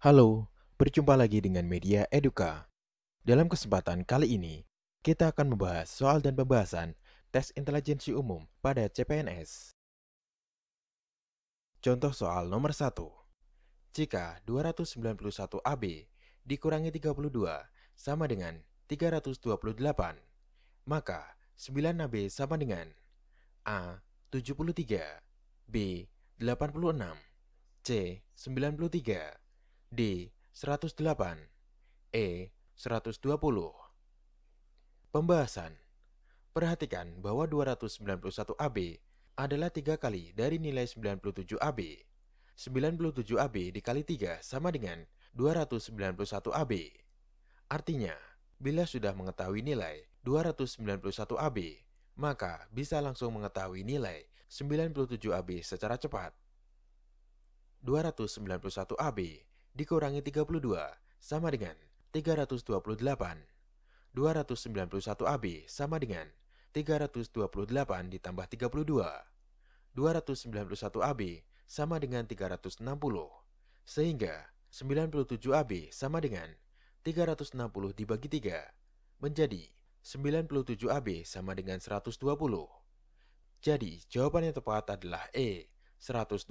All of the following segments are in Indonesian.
Halo, berjumpa lagi dengan Media Eduka. Dalam kesempatan kali ini, kita akan membahas soal dan pembahasan tes intelijensi umum pada CPNS. Contoh soal nomor 1. Jika 291 AB dikurangi 32 sama dengan 328, maka 9 AB sama dengan A. 73, B. 86, C. 93, D. 108, E. 120. Pembahasan. Perhatikan bahwa 291 AB adalah 3 kali dari nilai 97 AB. 97 AB dikali 3 sama dengan 291 AB. Artinya, bila sudah mengetahui nilai 291 AB, maka bisa langsung mengetahui nilai 97 AB secara cepat. 291 AB dikurangi 32 sama dengan 328. 291 AB sama dengan 328 ditambah 32. 291 AB sama dengan 360. Sehingga 97 AB sama dengan 360 dibagi 3 menjadi 97 AB sama dengan 120. Jadi jawaban yang tepat adalah E, 120.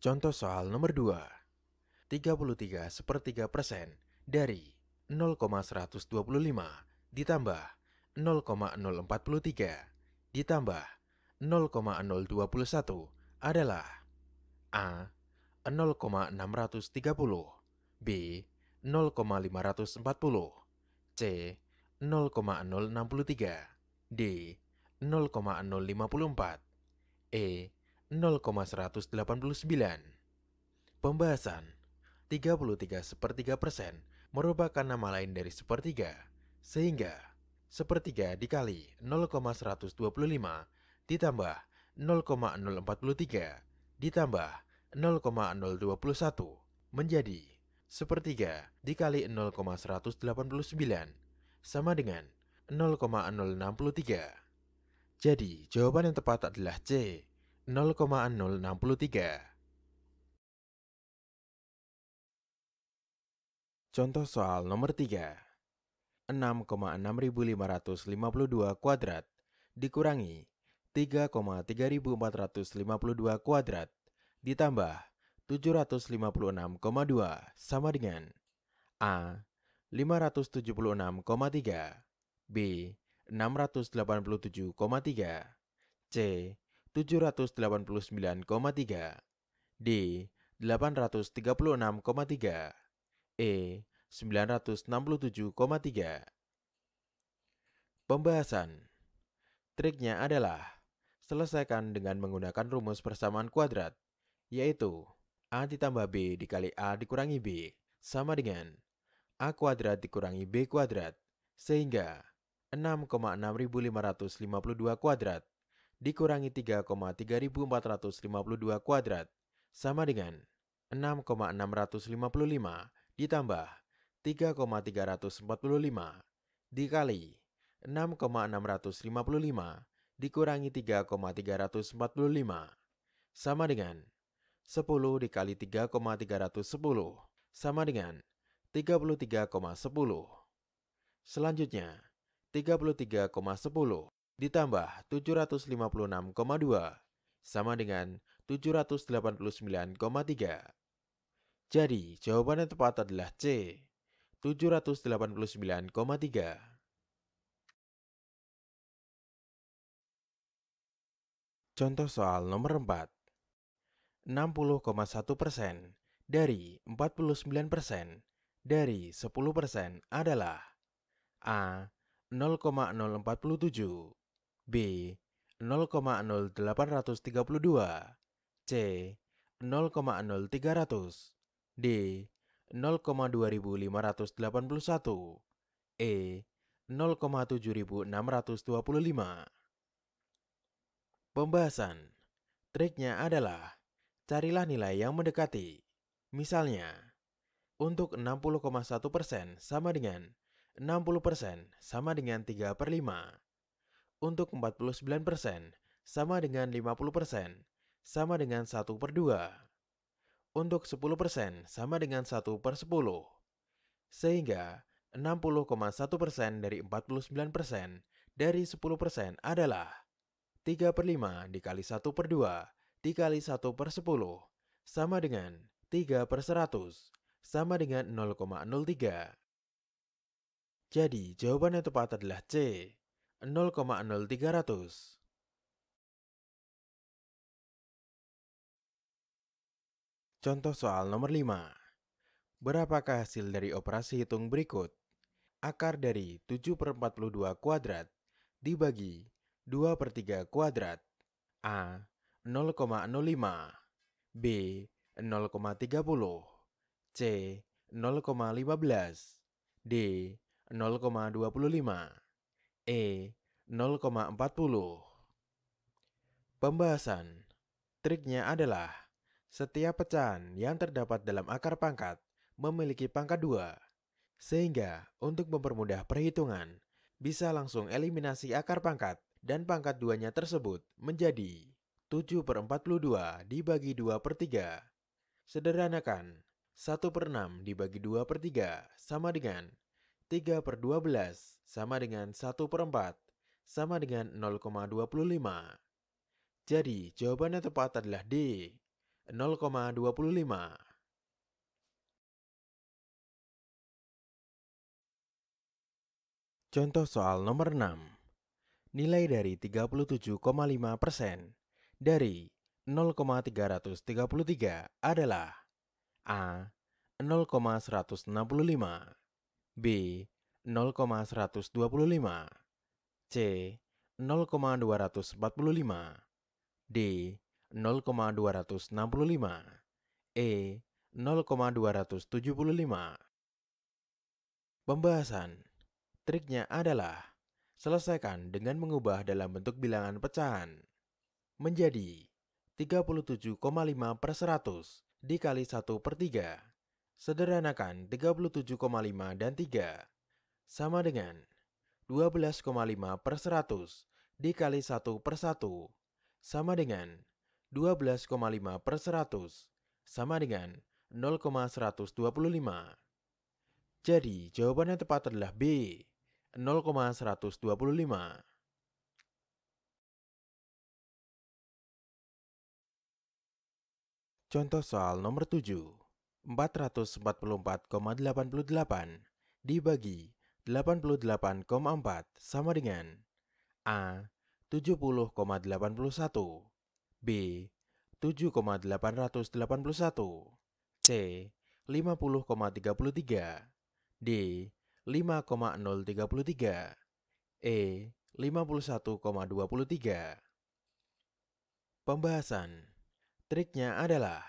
Contoh soal nomor 2. 33/3% dari 0,125 ditambah 0,043 ditambah 0,021 adalah A. 0,630, B. 0,540, C. 0,063, D. 0,054, E. 0,189. Pembahasan. 33/3% merupakan nama lain dari sepertiga, sehingga sepertiga dikali 0,125 ditambah 0,043 ditambah 0,021 menjadi sepertiga dikali 0,189 sama dengan 0,063. Jadi jawaban yang tepat adalah C, 0,063. Contoh soal nomor 3. 6,6552 kuadrat dikurangi 3,3452 kuadrat ditambah 756,2 sama dengan A. 576,3, B. 687,3, C. 789,3, D. 836,3, E. 967,3. Pembahasan. Triknya adalah selesaikan dengan menggunakan rumus persamaan kuadrat, yaitu A ditambah B dikali A dikurangi B sama dengan A kuadrat dikurangi B kuadrat, sehingga 6,6552 kuadrat dikurangi 3,3452 kuadrat sama dengan 6,655 ditambah 3,345 dikali 6,655 dikurangi 3,345 sama dengan 10 dikali 3,310 sama dengan 33,10. Selanjutnya, 33,10 ditambah 756,2 sama dengan 789,3. Jadi, jawaban yang tepat adalah C, 789,3. Contoh soal nomor 4. 60,1% dari 49% dari 10% adalah A. 0,047, B. 0,0832, C. 0,0300, D. 0,2581, E. 0,7625. Pembahasan. Triknya adalah carilah nilai yang mendekati. Misalnya, untuk 60,1% sama dengan 60% sama dengan 3/5. Untuk 49% sama dengan 50% sama dengan 1/2. Untuk 10% sama dengan 1/10. Sehingga 60,1% dari 49% dari 10% adalah 3/5 dikali 1/2 dikali 1/10 sama dengan 3/100 sama dengan 0,03. Jadi jawaban yang tepat adalah C, 0,0300. Contoh soal nomor 5. Berapakah hasil dari operasi hitung berikut? Akar dari 7/42 kuadrat dibagi 2/3 kuadrat. A. 0,05, B. 0,30, C. 0,15, D. 0,25, E. 0,40. Pembahasan. Triknya adalah setiap pecahan yang terdapat dalam akar pangkat memiliki pangkat 2. Sehingga untuk mempermudah perhitungan, bisa langsung eliminasi akar pangkat dan pangkat 2-nya tersebut menjadi 7/42 dibagi 2/3. Sederhanakan, 1/6 dibagi 2/3 sama dengan 3/12 sama dengan 1/4 sama dengan 0,25. Jadi jawaban yang tepat adalah D, 0,25. Contoh soal nomor 6. Nilai dari 37,5% dari 0,333 adalah A. 0,165, B. 0,125, C. 0,245, D. 0,265, E. 0,275. Pembahasan. Triknya adalah selesaikan dengan mengubah dalam bentuk bilangan pecahan menjadi 37,5/100 dikali 1/3. Sederhanakan 37,5 dan 3 sama dengan 12,5/100 dikali 1/1 sama dengan 12,5/100 sama dengan 0,125. Jadi jawaban yang tepat adalah B, 0,125. Contoh soal nomor 7. 444,88 dibagi 88,4 sama dengan A. 70,81, B. 7,881, C. 50,33, D. 5,033, E. 51,23. Pembahasan. Triknya adalah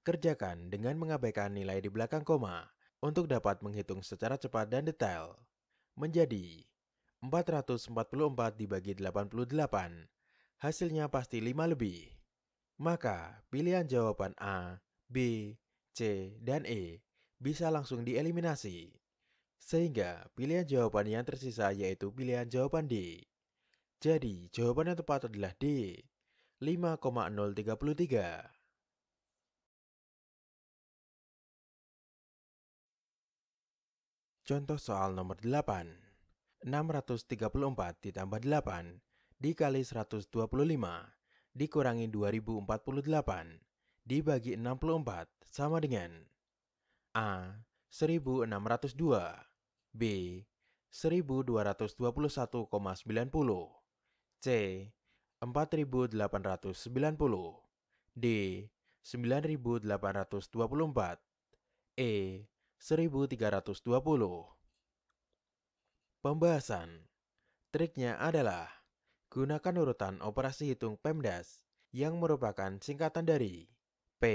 kerjakan dengan mengabaikan nilai di belakang koma untuk dapat menghitung secara cepat dan detail. Menjadi 444 dibagi 88, hasilnya pasti 5 lebih. Maka pilihan jawaban A, B, C, dan E bisa langsung dieliminasi. Sehingga pilihan jawaban yang tersisa yaitu pilihan jawaban D. Jadi jawaban yang tepat adalah D, 5,033. Contoh soal nomor 8. 634 ditambah 8 dikali 125 dikurangi 2048 dibagi 64 sama dengan A. 1602, B. 1221,90, C. 4890, D. 9824, E. 1320. Pembahasan. Triknya adalah gunakan urutan operasi hitung PEMDAS yang merupakan singkatan dari P.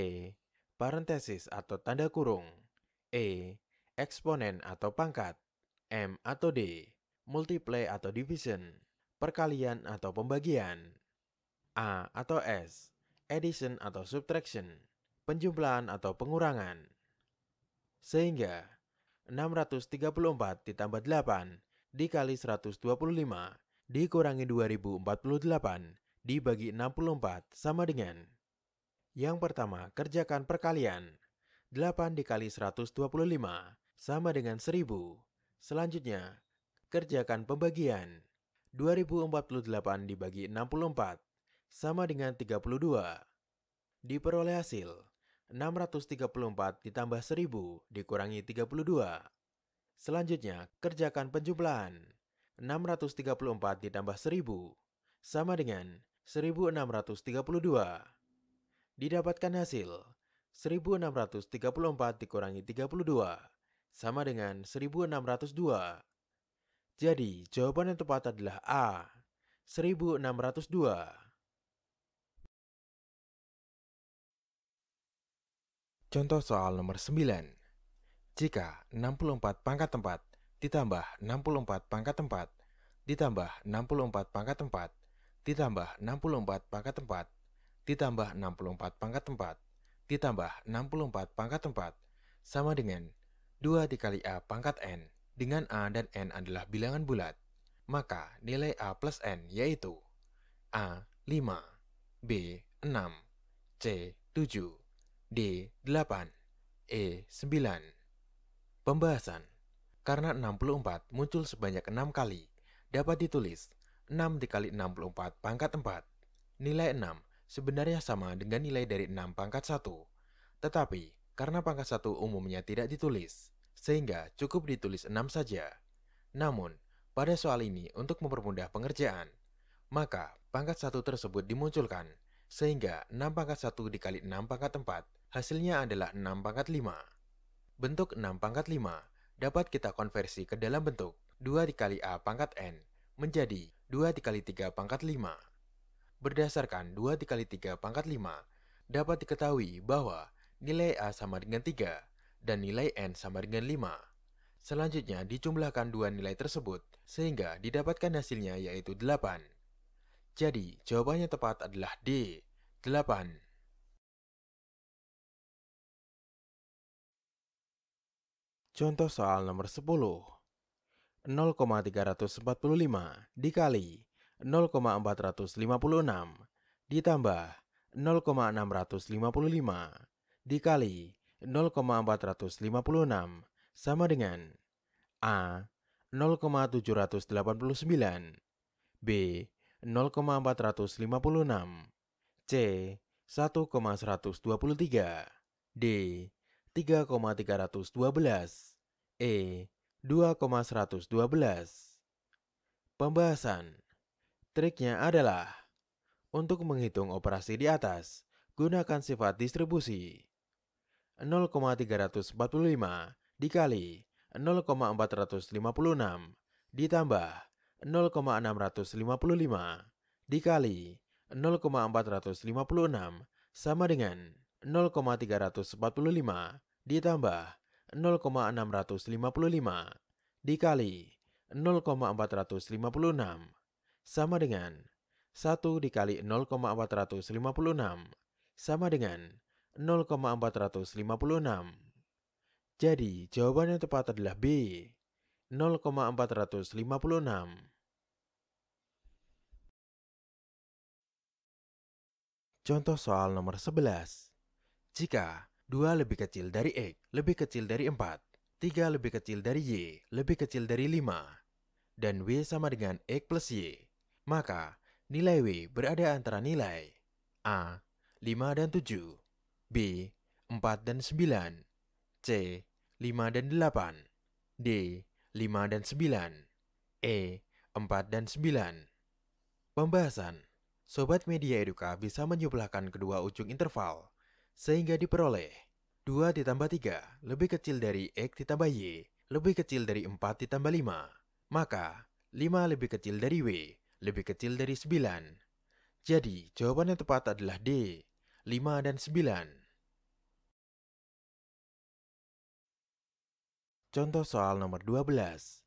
Parentesis atau tanda kurung, E. Eksponen atau pangkat, M atau D. Multiply atau division, perkalian atau pembagian, A atau S. Addition atau subtraction, penjumlahan atau pengurangan. Sehingga 634 ditambah 8 dikali 125 dikurangi 2048 dibagi 64 sama dengan Yang pertama, kerjakan perkalian. 8 dikali 125 sama dengan 1000. Selanjutnya, kerjakan pembagian. 2048 dibagi 64 sama dengan 32. Diperoleh hasil 634 ditambah 1000 dikurangi 32. Selanjutnya, kerjakan penjumlahan. 634 ditambah 1000 sama dengan 1632. Didapatkan hasil 1634 dikurangi 32 sama dengan 1602. Jadi, jawaban yang tepat adalah A, 1602. Contoh soal nomor 9. Jika 64 pangkat 4 ditambah 64 pangkat 4 ditambah 64 pangkat 4 ditambah 64 pangkat 4 ditambah 64 pangkat 4 ditambah 64 pangkat 4 sama dengan 2 dikali A pangkat N, dengan A dan N adalah bilangan bulat, maka nilai A plus N yaitu A 5, B 6, C 7, D 8, E 9. Pembahasan. Karena 64 muncul sebanyak 6 kali, dapat ditulis 6 dikali 64 pangkat 4. Nilai 6 sebenarnya sama dengan nilai dari 6 pangkat 1. Tetapi, karena pangkat 1 umumnya tidak ditulis, sehingga cukup ditulis 6 saja. Namun, pada soal ini untuk mempermudah pengerjaan, maka pangkat 1 tersebut dimunculkan, sehingga 6 pangkat 1 dikali 6 pangkat 4, hasilnya adalah 6 pangkat 5. Bentuk 6 pangkat 5 dapat kita konversi ke dalam bentuk 2 dikali A pangkat N menjadi 2 dikali 3 pangkat 5. Berdasarkan 2 dikali 3 pangkat 5, dapat diketahui bahwa nilai A sama dengan 3 dan nilai N sama dengan 5. Selanjutnya dijumlahkan dua nilai tersebut sehingga didapatkan hasilnya yaitu 8. Jadi jawabannya tepat adalah D, 8. Contoh soal nomor 10. 0,345 dikali 0,456 ditambah 0,655 dikali 0,456 sama dengan A 0,789, B 0,456, C 1,123, D 3,312, E 2,112. Pembahasan. Triknya adalah untuk menghitung operasi di atas, gunakan sifat distribusi. 0,345 dikali 0,456 ditambah 0,655 dikali 0,456 sama dengan 0,345 ditambah 0,655 dikali 0,456 sama dengan 1 dikali 0,456 sama dengan 0,456. Jadi, jawaban yang tepat adalah B, 0,456. Contoh soal nomor 11. Jika 2 lebih kecil dari X lebih kecil dari 4, 3 lebih kecil dari Y lebih kecil dari 5, dan W sama dengan X plus Y, maka nilai W berada antara nilai A. 5 dan 7, B. 4 dan 9, C. 5 dan 8, D. 5 dan 9, E. 4 dan 9. Pembahasan. Sobat Media Eduka bisa menjumlahkan kedua ujung interval, sehingga diperoleh 2 ditambah 3 lebih kecil dari X ditambah Y lebih kecil dari 4 ditambah 5. Maka 5 lebih kecil dari W lebih kecil dari 9. Jadi jawaban yang tepat adalah D, 5 dan 9. Contoh soal nomor 12.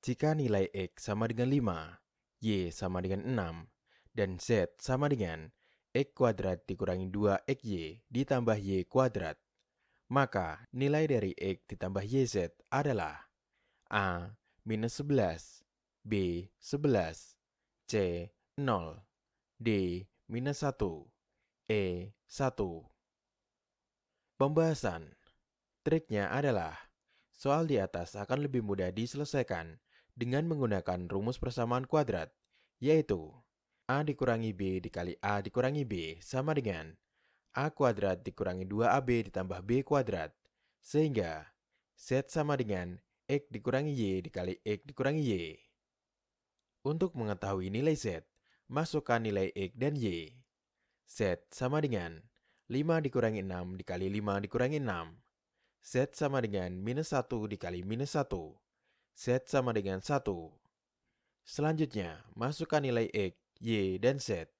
Jika nilai X sama dengan 5, Y sama dengan 6, dan Z sama dengan X kuadrat dikurangi 2XY ditambah Y kuadrat, maka nilai dari X ditambah YZ adalah A. minus 11, B. 11, C. 0, D. minus 1, E1. Pembahasan. Triknya adalah, soal di atas akan lebih mudah diselesaikan dengan menggunakan rumus persamaan kuadrat, yaitu A dikurangi B dikali A dikurangi B sama dengan A kuadrat dikurangi 2AB ditambah B kuadrat, sehingga Z sama dengan X dikurangi Y dikali X dikurangi Y. Untuk mengetahui nilai Z, masukkan nilai X dan Y. Z sama dengan 5 dikurangi 6 dikali 5 dikurangi 6. Z sama dengan minus 1 dikali minus 1. Z sama dengan 1. Selanjutnya, masukkan nilai X, Y, dan Z.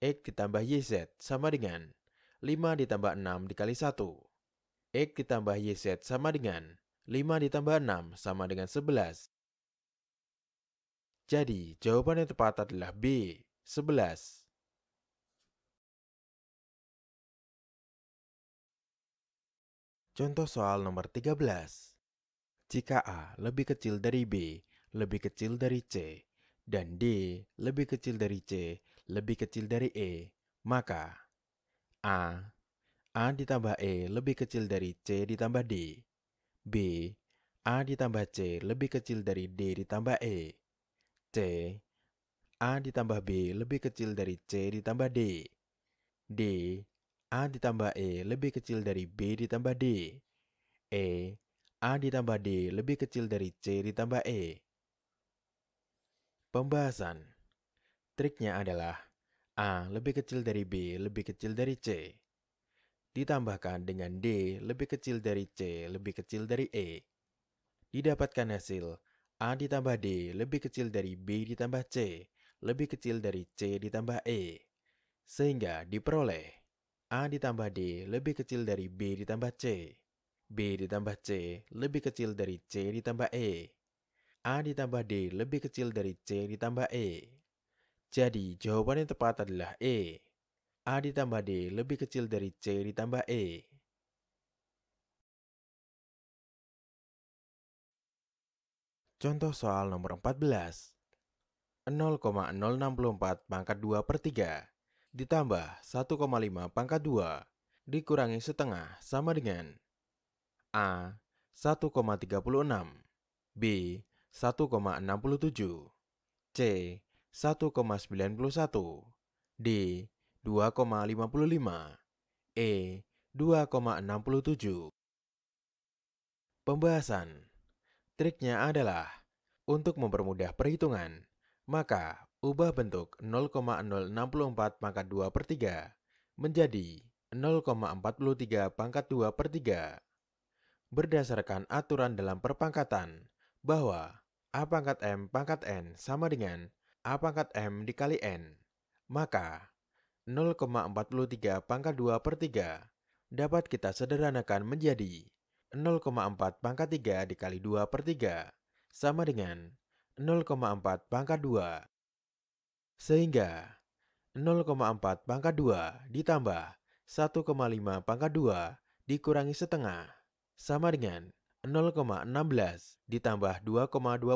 X ditambah YZ sama dengan 5 ditambah 6 dikali 1. X ditambah YZ sama dengan 5 ditambah 6 sama dengan 11. Jadi, jawaban yang tepat adalah B, 11. Contoh soal nomor 13. Jika A lebih kecil dari B, lebih kecil dari C, dan D lebih kecil dari C, lebih kecil dari E, maka A ditambah E lebih kecil dari C ditambah D. B. A ditambah C lebih kecil dari D ditambah E. C. A ditambah B lebih kecil dari C ditambah D. D. A ditambah E lebih kecil dari B ditambah D. E. A ditambah D lebih kecil dari C ditambah E. Pembahasan. Triknya adalah A lebih kecil dari B lebih kecil dari C. Ditambahkan dengan D lebih kecil dari C lebih kecil dari E. Didapatkan hasil A ditambah D lebih kecil dari B ditambah C lebih kecil dari C ditambah E. Sehingga diperoleh A ditambah D lebih kecil dari B ditambah C. B ditambah C lebih kecil dari C ditambah E. A ditambah D lebih kecil dari C ditambah E. Jadi jawaban yang tepat adalah E. A ditambah D lebih kecil dari C ditambah E. Contoh soal nomor 14. 0,064 pangkat 2 per 3 ditambah 1,5 pangkat 2 dikurangi setengah sama dengan A. 1,36, B. 1,67, C. 1,91, D. 2,55, E. 2,67. Pembahasan. Triknya adalah, untuk mempermudah perhitungan, maka ubah bentuk 0,064 pangkat 2 per 3 menjadi 0,43 pangkat 2 per 3. Berdasarkan aturan dalam perpangkatan, bahwa A pangkat M pangkat N sama dengan A pangkat M dikali N, maka 0,43 pangkat 2 per 3 dapat kita sederhanakan menjadi 0,4 pangkat 3 dikali 2 per 3 sama dengan 0,4 pangkat 2. Sehingga 0,4 pangkat 2 ditambah 1,5 pangkat 2 dikurangi setengah sama dengan 0,16 ditambah 2,25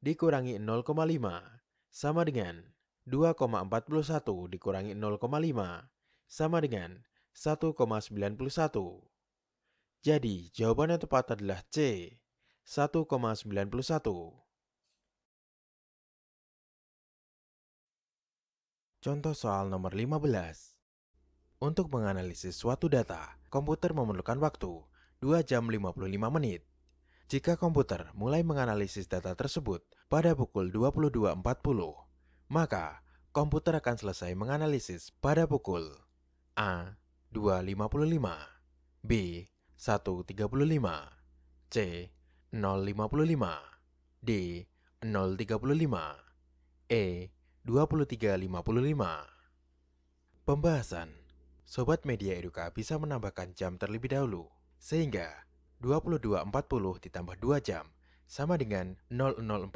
dikurangi 0,5 sama dengan 2,41 dikurangi 0,5 sama dengan 1,91. Jadi jawaban yang tepat adalah C, 1,91. Contoh soal nomor 15. Untuk menganalisis suatu data, komputer memerlukan waktu 2 jam 55 menit. Jika komputer mulai menganalisis data tersebut pada pukul 22.40, maka komputer akan selesai menganalisis pada pukul A. 2.55, B. 1.35, C. 0.55, D. 0.35, E. 23.55. Pembahasan. Sobat Media Eduka bisa menambahkan jam terlebih dahulu, sehingga 22.40 ditambah 2 jam sama dengan 00.40.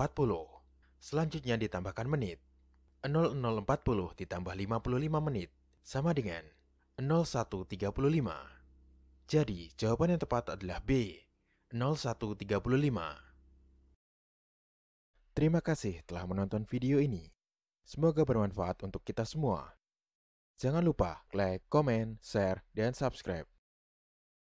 Selanjutnya ditambahkan menit. 00.40 ditambah 55 menit sama dengan 01.35. Jadi jawaban yang tepat adalah B, 01.35. Terima kasih telah menonton video ini. Semoga bermanfaat untuk kita semua. Jangan lupa like, comment, share, dan subscribe.